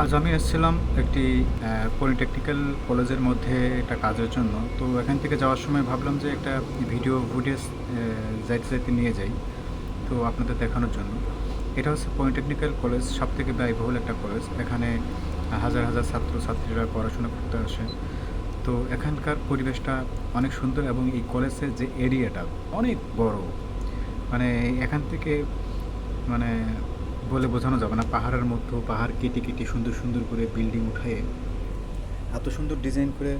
আজ আমি এসেছিলাম একটি পলিটেকনিক্যাল কলেজের মধ্যে একটা কাজের জন্য। তো এখান থেকে যাওয়ার সময় ভাবলাম যে একটা ভিডিও ফুটেজ যাইতে যাইতে নিয়ে যাই, তো আপনাদের দেখানোর জন্য। এটা হচ্ছে পলিটেকনিক্যাল কলেজ, সবথেকে ব্যয়বহুল একটা কলেজ। এখানে হাজার হাজার ছাত্রছাত্রীরা পড়াশোনা করতে আসে। তো এখানকার পরিবেশটা অনেক সুন্দর এবং এই কলেজের যে এরিয়াটা অনেক বড়। মানে এখান থেকে মানে বলে বোঝানো যাবে না। পাহাড়ের মধ্যে পাহাড় কেটে কেটে সুন্দর সুন্দর করে বিল্ডিং উঠায়ে এত সুন্দর ডিজাইন করে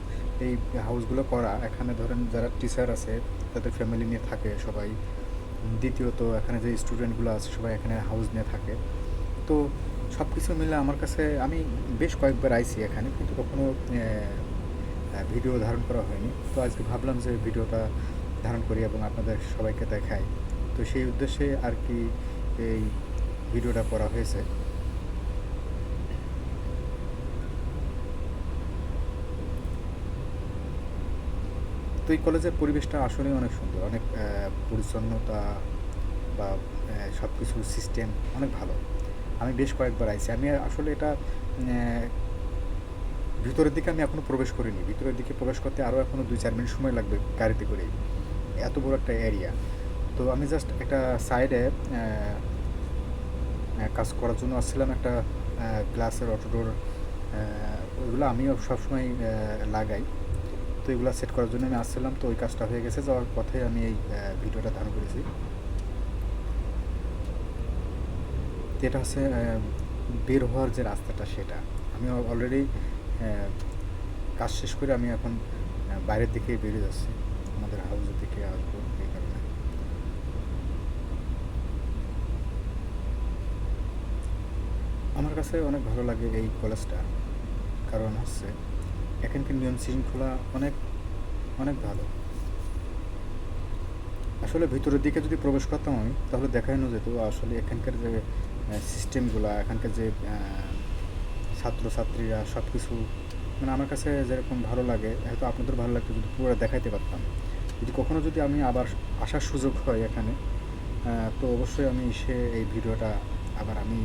এই হাউসগুলো করা। এখানে ধরেন যারা টিচার আছে তাদের ফ্যামিলি নিয়ে থাকে সবাই। দ্বিতীয়ত এখানে যে স্টুডেন্টগুলো আছে সবাই এখানে হাউস নিয়ে থাকে। তো সব কিছু মিলে আমার কাছে, আমি বেশ কয়েকবার আইছি এখানে, কিন্তু কখনো ভিডিও ধারণ করা হয়নি। তো আজকে ভাবলাম যে ভিডিওটা ধারণ করি এবং আপনাদের সবাইকে দেখাই। তো সেই উদ্দেশ্যে আর কি এই ভিডিওটা করা হয়েছে। তো এই কলেজের পরিবেশটা আসলেই অনেক সুন্দর, অনেক পরিচ্ছন্নতা বা সব কিছুর সিস্টেম অনেক ভালো। আমি বেশ কয়েকবার আইছি। আমি আসলে এটা ভিতরের দিকে আমি এখনও প্রবেশ করিনি। ভিতরের দিকে প্রবেশ করতে আরও এখনও 2-4 মিনিট সময় লাগবে গাড়িতে করেই। এত বড় একটা এরিয়া। তো আমি জাস্ট একটা সাইডে কাজ করার জন্য আসছিলাম, একটা গ্লাসের অটোডোর, ওইগুলো আমিও সবসময় লাগাই। তো এগুলো সেট করার জন্য আমি আসছিলাম। তো ওই কাজটা হয়ে গেছে, যাওয়ার পথে আমি এই ভিডিওটা ধারণ করেছি। তো এটা হচ্ছে বের হওয়ার যে রাস্তাটা, সেটা আমি অলরেডি কাজ শেষ করে আমি এখন বাইরের দিকে বেরিয়ে যাচ্ছি, আমাদের হাউসের দিকে আসবো এই কারণে। আমার কাছে অনেক ভালো লাগে এই কলেজটা, কারণ হচ্ছে এখানকার নিয়ম শৃঙ্খলা অনেক অনেক ভালো। আসলে ভিতরের দিকে যদি প্রবেশ করতাম আমি, তাহলে দেখানো যেত আসলে এখানকার যে সিস্টেমগুলো, এখানকার যে ছাত্রছাত্রীরা সব কিছু, মানে আমার কাছে যেরকম ভালো লাগে হয়তো আপনাদের ভালো লাগতো যদি পুরো দেখাইতে পারতাম। যদি কখনও যদি আমি আবার আসার সুযোগ হয় এখানে, তো অবশ্যই আমি এসে এই ভিডিওটা আবার আমি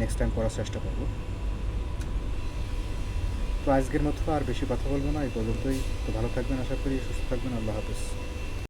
নেক্সট টাইম করার চেষ্টা করব। তো আজকের মতো আর বেশি কথা বলবো না, এই পর্যন্তই। তো ভালো থাকবেন, আশা করি সুস্থ থাকবেন। আল্লাহ হাফেজ।